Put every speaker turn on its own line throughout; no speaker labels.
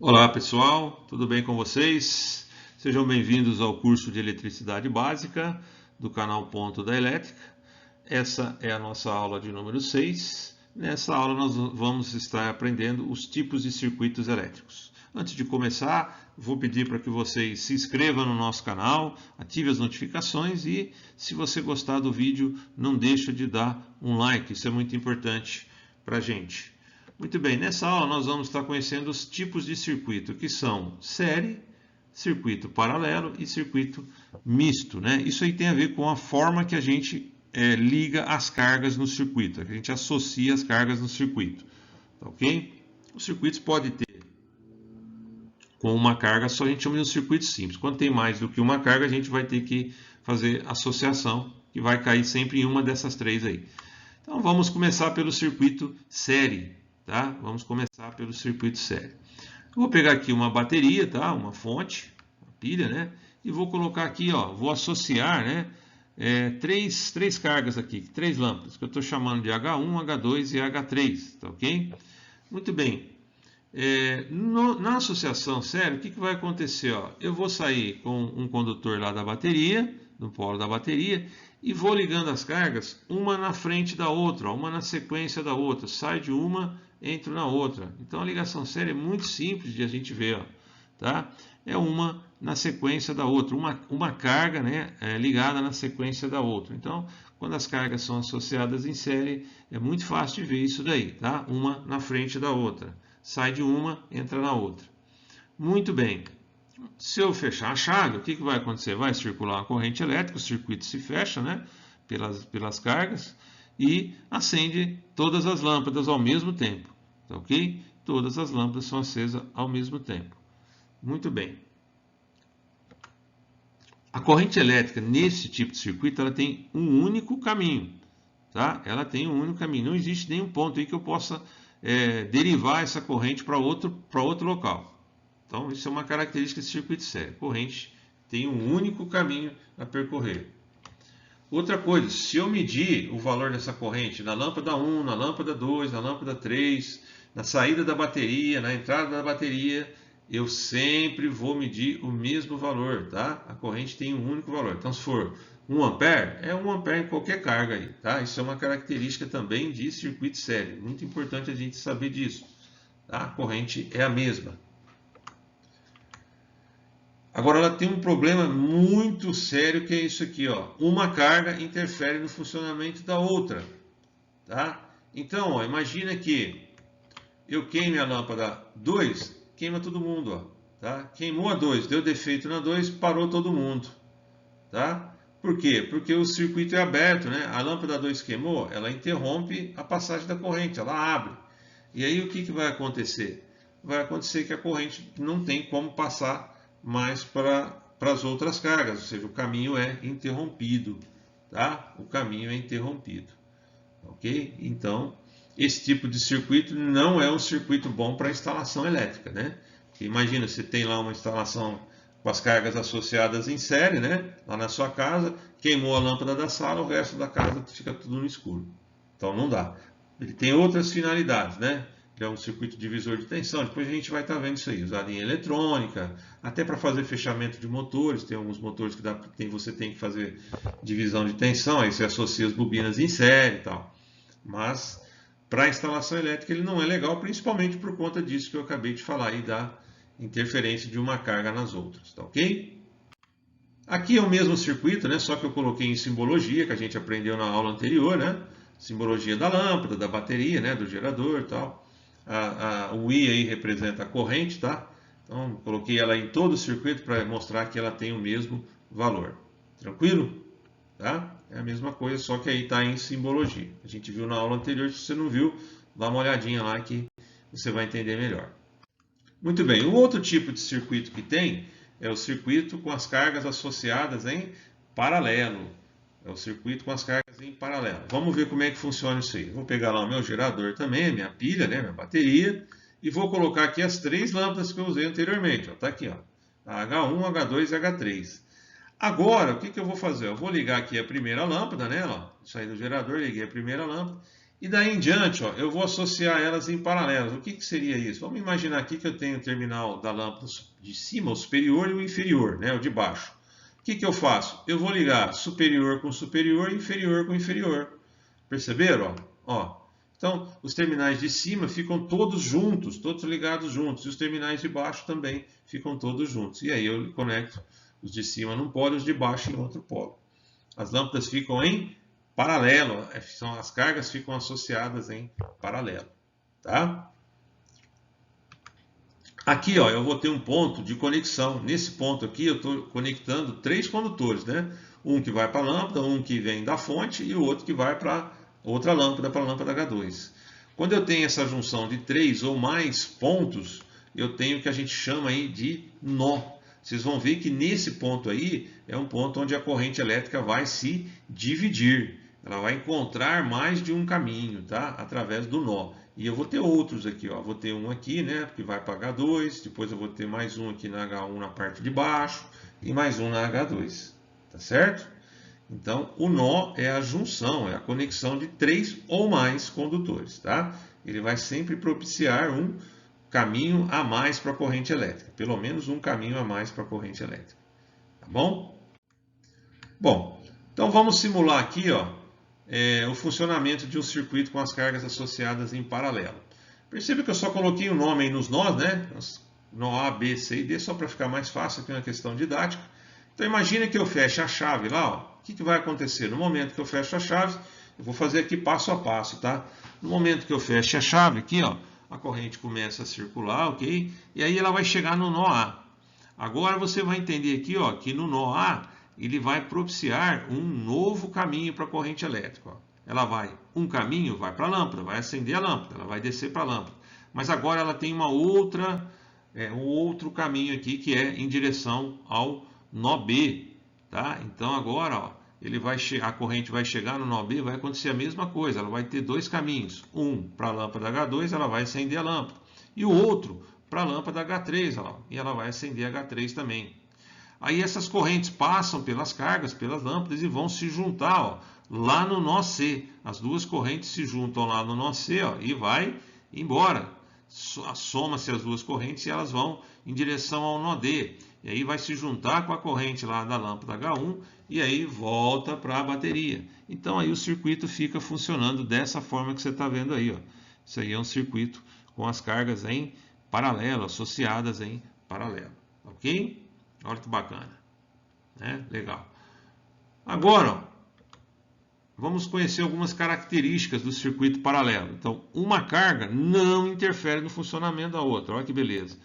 Olá pessoal, tudo bem com vocês? Sejam bem-vindos ao curso de Eletricidade Básica do canal Ponto da Elétrica. Essa é a nossa aula de número 6. Nessa aula nós vamos estar aprendendo os tipos de circuitos elétricos. Antes de começar, vou pedir para que vocês se inscrevam no nosso canal, ative as notificações e, se você gostar do vídeo, não deixe de dar um like, isso é muito importante para a gente. Muito bem, nessa aula nós vamos estar conhecendo os tipos de circuito, que são série, circuito paralelo e circuito misto, né? Isso aí tem a ver com a forma que a gente liga as cargas no circuito, que a gente associa as cargas no circuito, tá ok? Os circuitos podem ter com uma carga só, a gente chama de um circuito simples. Quando tem mais do que uma carga, a gente vai ter que fazer associação, que vai cair sempre em uma dessas três aí. Então vamos começar pelo circuito série. Tá? Vamos começar pelo circuito série. Eu vou pegar aqui uma bateria, tá? Uma fonte, uma pilha, né? E vou colocar aqui, ó, vou associar, né? Três cargas aqui, três lâmpadas, que eu estou chamando de H1, H2 e H3, tá ok? Muito bem. Na associação série, o que vai acontecer? Ó? Eu vou sair com um condutor lá da bateria, no polo da bateria, e vou ligando as cargas, uma na frente da outra, ó, uma na sequência da outra. Sai de uma, entro na outra. Então a ligação séria é muito simples de a gente ver, ó, tá? É uma na sequência da outra, uma carga, né, ligada na sequência da outra. Então, quando as cargas são associadas em série, é muito fácil de ver isso daí, tá? Uma na frente da outra. Sai de uma, entra na outra. Muito bem. Se eu fechar a chave, o que vai acontecer? Vai circular uma corrente elétrica, o circuito se fecha, né, pelas cargas e acende todas as lâmpadas ao mesmo tempo, tá ok? Todas as lâmpadas são acesas ao mesmo tempo. Muito bem. A corrente elétrica nesse tipo de circuito ela tem um único caminho, tá? Ela tem um único caminho. Não existe nenhum ponto aí que eu possa derivar essa corrente para outro local. Então, isso é uma característica desse circuito série. A corrente tem um único caminho a percorrer. Outra coisa, se eu medir o valor dessa corrente na lâmpada 1, na lâmpada 2, na lâmpada 3, na saída da bateria, na entrada da bateria, eu sempre vou medir o mesmo valor, tá? A corrente tem um único valor. Então, se for 1 ampere, é 1 ampere em qualquer carga aí, tá? Isso é uma característica também de circuito série. Muito importante a gente saber disso, tá? A corrente é a mesma. Agora ela tem um problema muito sério que é isso aqui, ó. Uma carga interfere no funcionamento da outra, tá? Então, ó, imagina que eu queime a lâmpada 2, queima todo mundo, ó, tá? Queimou a 2, deu defeito na 2, parou todo mundo, tá? Por quê? Porque o circuito é aberto, né? A lâmpada 2 queimou, ela interrompe a passagem da corrente, ela abre. E aí o que vai acontecer? Vai acontecer que a corrente não tem como passar mais para as outras cargas, ou seja, o caminho é interrompido, tá? O caminho é interrompido, ok? Então, esse tipo de circuito não é um circuito bom para instalação elétrica, né? Porque imagina, você tem lá uma instalação com as cargas associadas em série, né? Lá na sua casa, queimou a lâmpada da sala, o resto da casa fica tudo no escuro. Então não dá. Ele tem outras finalidades, né? Que é um circuito divisor de tensão. Depois a gente vai estar vendo isso aí, usado em eletrônica, até para fazer fechamento de motores. Tem alguns motores que você tem que fazer divisão de tensão, aí você associa as bobinas em série e tal. Mas para a instalação elétrica ele não é legal, principalmente por conta disso que eu acabei de falar aí, da interferência de uma carga nas outras, tá ok? Aqui é o mesmo circuito, né? Só que eu coloquei em simbologia, que a gente aprendeu na aula anterior, né? Simbologia da lâmpada, da bateria, né? Do gerador e tal. O I aí representa a corrente, tá? Então, coloquei ela em todo o circuito para mostrar que ela tem o mesmo valor. Tranquilo? Tá? É a mesma coisa, só que aí está em simbologia. A gente viu na aula anterior, se você não viu, dá uma olhadinha lá que você vai entender melhor. Muito bem, o outro tipo de circuito que tem é o circuito com as cargas associadas em paralelo. É o circuito com as cargas em paralelo. Vamos ver como é que funciona isso aí. Vou pegar lá o meu gerador também, a minha pilha, né, minha bateria, e vou colocar aqui as três lâmpadas que eu usei anteriormente. Está aqui, ó, a H1, H2 e H3. Agora, o que eu vou fazer? Eu vou ligar aqui a primeira lâmpada, né? Ó, saí do gerador, liguei a primeira lâmpada. E daí em diante, ó, eu vou associar elas em paralelos. O que, que seria isso? Vamos imaginar aqui que eu tenho o terminal da lâmpada de cima, o superior e o inferior, né, o de baixo. O que, que eu faço? Eu vou ligar superior com superior e inferior com inferior. Perceberam? Ó, então, os terminais de cima ficam todos juntos, todos ligados juntos. E os terminais de baixo também ficam todos juntos. E aí eu conecto os de cima num polo e os de baixo em outro polo. As lâmpadas ficam em paralelo, as cargas ficam associadas em paralelo, tá? Aqui, ó, eu vou ter um ponto de conexão. Nesse ponto aqui, eu estou conectando 3 condutores, né? Um que vai para a lâmpada, um que vem da fonte e o outro que vai para outra lâmpada, para a lâmpada H2. Quando eu tenho essa junção de 3 ou mais pontos, eu tenho o que a gente chama aí de nó. Vocês vão ver que nesse ponto aí é um ponto onde a corrente elétrica vai se dividir. Ela vai encontrar mais de um caminho, tá? Através do nó. E eu vou ter outros aqui, ó. Vou ter um aqui, né? Que vai para H2. Depois eu vou ter mais um aqui na H1 na parte de baixo. E mais um na H2. Tá certo? Então, o nó é a junção, é a conexão de 3 ou mais condutores, tá? Ele vai sempre propiciar um caminho a mais para a corrente elétrica. Pelo menos um caminho a mais para a corrente elétrica. Tá bom? Bom, então vamos simular aqui, ó, o funcionamento de um circuito com as cargas associadas em paralelo. Perceba que eu só coloquei o nome aí nos nós, né? Nó A, B, C e D, só para ficar mais fácil aqui na questão didática. Então imagine que eu feche a chave lá, ó. O que vai acontecer? No momento que eu fecho a chave, eu vou fazer aqui passo a passo, tá? No momento que eu fecho a chave aqui, ó, a corrente começa a circular, ok? E aí ela vai chegar no nó A. Agora você vai entender aqui, ó, que no nó A ele vai propiciar um novo caminho para a corrente elétrica. Ó. Ela vai, um caminho vai para a lâmpada, vai acender a lâmpada, ela vai descer para a lâmpada. Mas agora ela tem uma outra, um outro caminho aqui que é em direção ao nó B, tá? Então agora, ó, a corrente vai chegar no nó B, vai acontecer a mesma coisa. Ela vai ter dois caminhos, um para a lâmpada H2, ela vai acender a lâmpada, e o outro para a lâmpada H3, ó, e ela vai acender H3 também. Aí essas correntes passam pelas cargas, pelas lâmpadas e vão se juntar, ó, lá no nó C. As duas correntes se juntam lá no nó C, ó, e vai embora. Soma-se as duas correntes e elas vão em direção ao nó D. E aí vai se juntar com a corrente lá da lâmpada H1 e aí volta para a bateria. Então aí o circuito fica funcionando dessa forma que você está vendo aí, ó. Isso aí é um circuito com as cargas em paralelo, associadas em paralelo. Ok? Olha que bacana, né? Legal. Agora, ó, vamos conhecer algumas características do circuito paralelo. Então, uma carga não interfere no funcionamento da outra. Olha que beleza.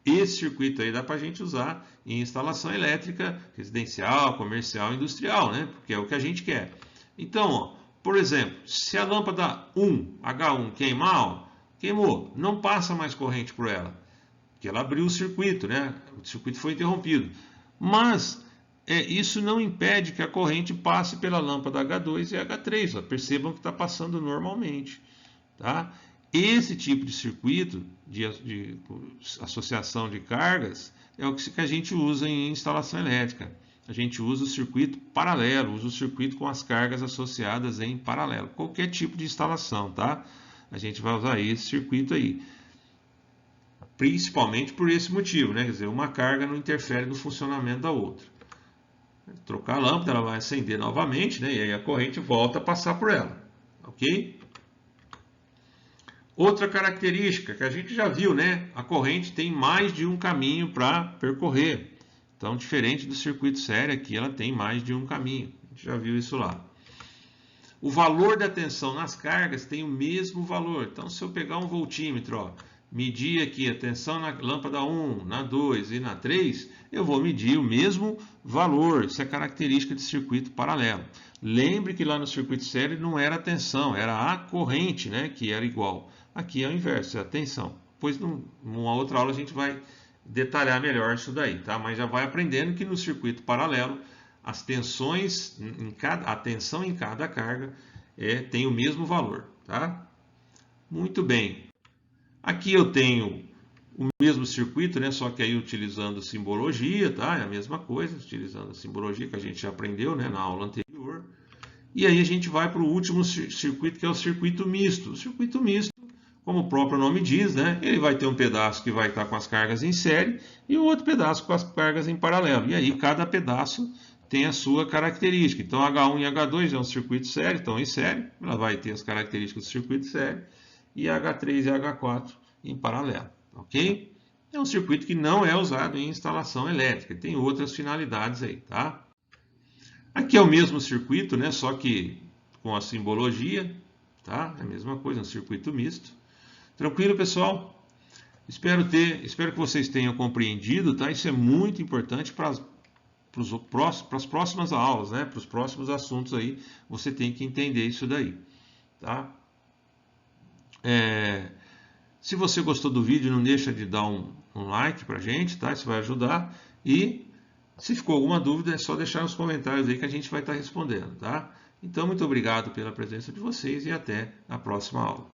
Esse circuito aí dá para a gente usar em instalação elétrica residencial, comercial, industrial, né? Porque é o que a gente quer. Então, ó, por exemplo, se a lâmpada H1 queimar, ó, queimou, não passa mais corrente por ela. Que ela abriu o circuito, né? O circuito foi interrompido. Mas isso não impede que a corrente passe pela lâmpada H2 e H3. Ó. Percebam que está passando normalmente. Tá? Esse tipo de circuito de associação de cargas é o que a gente usa em instalação elétrica. A gente usa o circuito paralelo, usa o circuito com as cargas associadas em paralelo. Qualquer tipo de instalação, tá? A gente vai usar esse circuito aí. Principalmente por esse motivo, né? Quer dizer, uma carga não interfere no funcionamento da outra. Trocar a lâmpada, ela vai acender novamente, né? E aí a corrente volta a passar por ela, ok? Outra característica que a gente já viu, né? A corrente tem mais de um caminho para percorrer. Então, diferente do circuito sério, aqui ela tem mais de um caminho. A gente já viu isso lá. O valor da tensão nas cargas tem o mesmo valor. Então, se eu pegar um voltímetro, ó, medir aqui a tensão na lâmpada 1, na 2 e na 3, eu vou medir o mesmo valor. Isso é característica de circuito paralelo. Lembre que lá no circuito sério não era a tensão, era a corrente, né, que era igual. Aqui é o inverso, é a tensão. Depois, numa outra aula, a gente vai detalhar melhor isso daí, tá? Mas já vai aprendendo que no circuito paralelo, as tensões, a tensão em cada carga tem o mesmo valor, tá? Muito bem. Aqui eu tenho o mesmo circuito, né? Só que aí utilizando simbologia, tá? É a mesma coisa, utilizando a simbologia que a gente já aprendeu, né? Na aula anterior. E aí a gente vai para o último circuito, que é o circuito misto. O circuito misto, como o próprio nome diz, né, ele vai ter um pedaço que vai estar com as cargas em série e o outro pedaço com as cargas em paralelo. E aí cada pedaço tem a sua característica. Então H1 e H2 é um circuito série, estão em série, ela vai ter as características do circuito série, e H3 e H4 em paralelo, ok? É um circuito que não é usado em instalação elétrica, tem outras finalidades aí, tá? Aqui é o mesmo circuito, né, só que com a simbologia, tá? É a mesma coisa, um circuito misto. Tranquilo, pessoal? Espero que vocês tenham compreendido, tá? Isso é muito importante para as próximas aulas, né? Para os próximos assuntos aí, você tem que entender isso daí, tá? Se você gostou do vídeo, não deixa de dar um like pra gente, tá? Isso vai ajudar. E se ficou alguma dúvida, é só deixar nos comentários aí que a gente vai estar respondendo, tá? Então, muito obrigado pela presença de vocês e até a próxima aula.